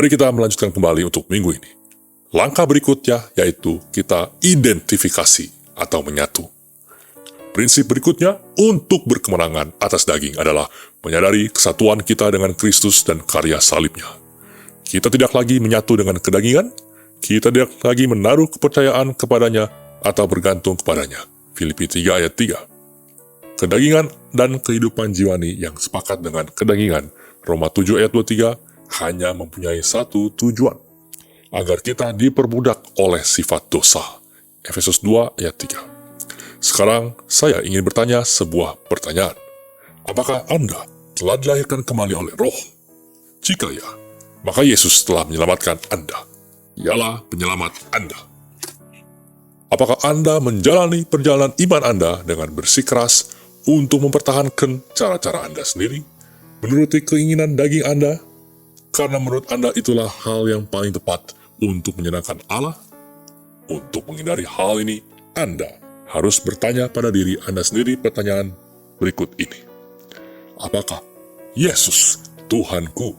Mari kita melanjutkan kembali untuk minggu ini. Langkah berikutnya yaitu kita identifikasi atau menyatu. Prinsip berikutnya untuk berkemenangan atas daging adalah menyadari kesatuan kita dengan Kristus dan karya salibnya. Kita tidak lagi menyatu dengan kedagingan, kita tidak lagi menaruh kepercayaan kepadanya atau bergantung kepadanya. Filipi 3 ayat 3. Kedagingan dan kehidupan jiwani yang sepakat dengan kedagingan, Roma 7 ayat 23, hanya mempunyai satu tujuan, agar kita diperbudak oleh sifat dosa. Efesus 2 ayat 3. Sekarang saya ingin bertanya sebuah pertanyaan. Apakah Anda telah dilahirkan kembali oleh Roh? Jika ya, maka Yesus telah menyelamatkan Anda. Ialah penyelamat Anda. Apakah Anda menjalani perjalanan iman Anda dengan bersikeras untuk mempertahankan cara-cara Anda sendiri, menuruti keinginan daging Anda, karena menurut Anda itulah hal yang paling tepat untuk menyenangkan Allah? Untuk menghindari hal ini, Anda harus bertanya pada diri Anda sendiri pertanyaan berikut ini. Apakah Yesus Tuhanku?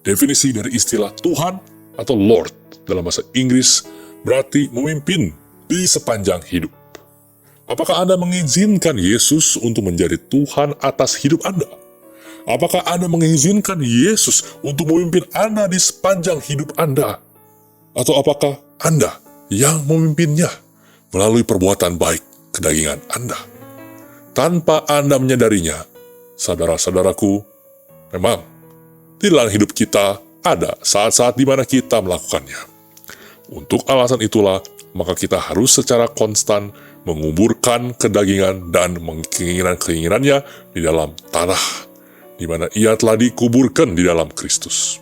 Definisi dari istilah Tuhan atau Lord dalam bahasa Inggris berarti memimpin di sepanjang hidup. Apakah Anda mengizinkan Yesus untuk menjadi Tuhan atas hidup Anda? Apakah Anda mengizinkan Yesus untuk memimpin Anda di sepanjang hidup Anda? Atau apakah Anda yang memimpinnya melalui perbuatan baik kedagingan Anda? Tanpa Anda menyadarinya, saudara-saudaraku, memang di dalam hidup kita ada saat-saat di mana kita melakukannya. Untuk alasan itulah, maka kita harus secara konstan menguburkan kedagingan dan keinginan-keinginannya di dalam tanah, di mana ia telah dikuburkan di dalam Kristus.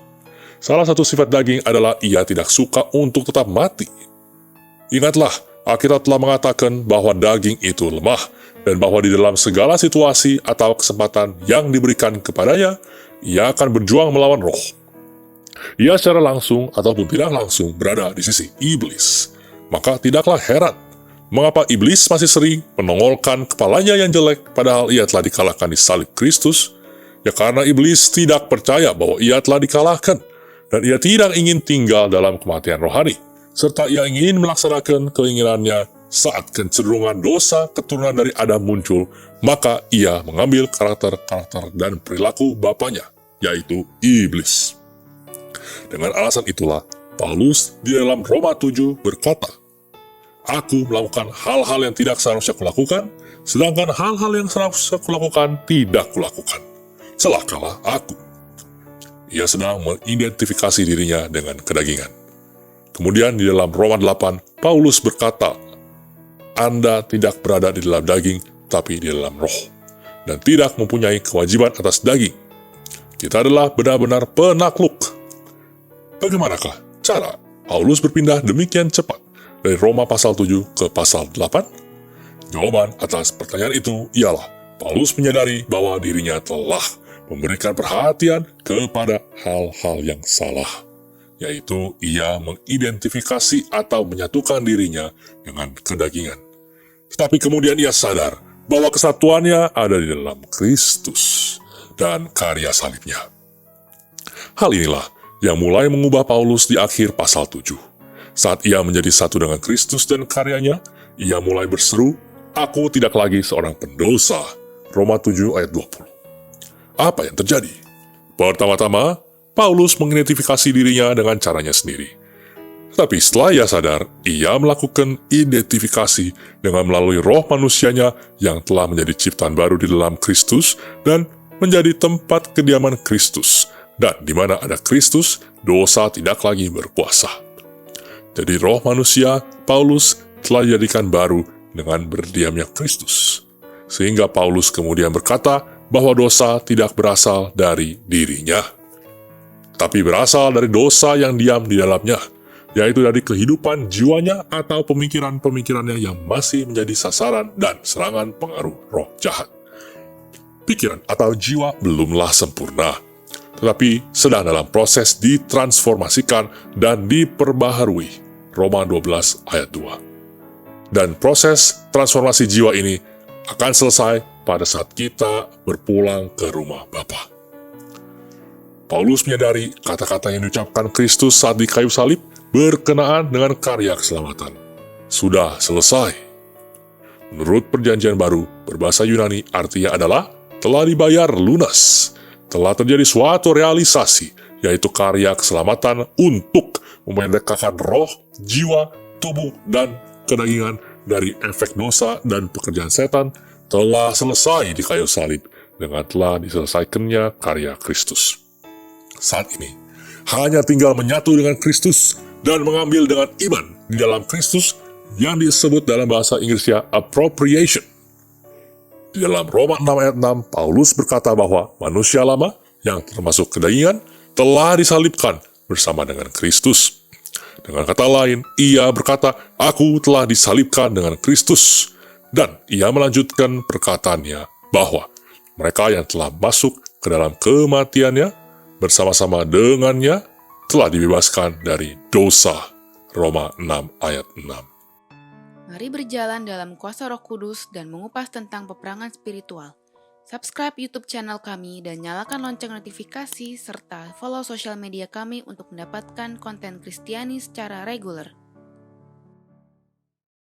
Salah satu sifat daging adalah ia tidak suka untuk tetap mati. Ingatlah, Alkitab telah mengatakan bahwa daging itu lemah, dan bahwa di dalam segala situasi atau kesempatan yang diberikan kepadanya, ia akan berjuang melawan roh. Ia secara langsung ataupun tidak langsung berada di sisi iblis. Maka tidaklah heran mengapa iblis masih sering menongolkan kepalanya yang jelek padahal ia telah dikalahkan di salib Kristus. Ya karena iblis tidak percaya bahwa ia telah dikalahkan, dan ia tidak ingin tinggal dalam kematian rohani, serta ia ingin melaksanakan keinginannya saat kecenderungan dosa keturunan dari Adam muncul, maka ia mengambil karakter-karakter dan perilaku bapaknya, yaitu iblis. Dengan alasan itulah, Paulus di dalam Roma 7 berkata, Aku melakukan hal-hal yang tidak seharusnya kulakukan, sedangkan hal-hal yang seharusnya kulakukan tidak kulakukan. Celakalah aku. Ia sedang mengidentifikasi dirinya dengan kedagingan. Kemudian di dalam Roma 8, Paulus berkata, Anda tidak berada di dalam daging, tapi di dalam roh, dan tidak mempunyai kewajiban atas daging. Kita adalah benar-benar penakluk. Bagaimanakah cara Paulus berpindah demikian cepat dari Roma pasal 7 ke pasal 8? Jawaban atas pertanyaan itu ialah Paulus menyadari bahwa dirinya telah memberikan perhatian kepada hal-hal yang salah, yaitu ia mengidentifikasi atau menyatukan dirinya dengan kedagingan. Tetapi kemudian ia sadar bahwa kesatuannya ada di dalam Kristus dan karya salibnya. Hal inilah yang mulai mengubah Paulus di akhir pasal 7. Saat ia menjadi satu dengan Kristus dan karyanya, ia mulai berseru, Aku tidak lagi seorang pendosa. Roma 7 ayat 20. Apa yang terjadi? Pertama-tama, Paulus mengidentifikasi dirinya dengan caranya sendiri. Tetapi setelah ia sadar, ia melakukan identifikasi dengan melalui roh manusianya yang telah menjadi ciptaan baru di dalam Kristus dan menjadi tempat kediaman Kristus. Dan di mana ada Kristus, dosa tidak lagi berkuasa. Jadi roh manusia, Paulus telah dijadikan baru dengan berdiamnya Kristus. Sehingga Paulus kemudian berkata bahwa dosa tidak berasal dari dirinya, tapi berasal dari dosa yang diam di dalamnya, yaitu dari kehidupan jiwanya atau pemikiran-pemikirannya yang masih menjadi sasaran dan serangan pengaruh roh jahat. Pikiran atau jiwa belumlah sempurna, tetapi sedang dalam proses ditransformasikan dan diperbaharui. Roma 12 ayat 2. Dan proses transformasi jiwa ini akan selesai pada saat kita berpulang ke rumah Bapa. Paulus menyadari kata-kata yang diucapkan Kristus saat di kayu salib berkenaan dengan karya keselamatan. Sudah selesai. Menurut perjanjian baru, berbahasa Yunani artinya adalah telah dibayar lunas. Telah terjadi suatu realisasi, yaitu karya keselamatan untuk memerdekakan roh, jiwa, tubuh, dan kedagingan dari efek dosa dan pekerjaan setan telah selesai di kayu salib dengan telah diselesaikannya karya Kristus. Saat ini, hanya tinggal menyatu dengan Kristus dan mengambil dengan iman di dalam Kristus yang disebut dalam bahasa Inggrisnya appropriation. Di dalam Roma 6 ayat 6, Paulus berkata bahwa manusia lama yang termasuk kedagingan telah disalibkan bersama dengan Kristus. Dengan kata lain, ia berkata, aku telah disalibkan dengan Kristus. Dan ia melanjutkan perkataannya bahwa mereka yang telah masuk ke dalam kematiannya bersama-sama dengannya telah dibebaskan dari dosa. Roma 6 ayat 6. Mari berjalan dalam kuasa Roh Kudus dan mengupas tentang peperangan spiritual. Subscribe YouTube channel kami dan nyalakan lonceng notifikasi serta follow sosial media kami untuk mendapatkan konten Kristiani secara reguler.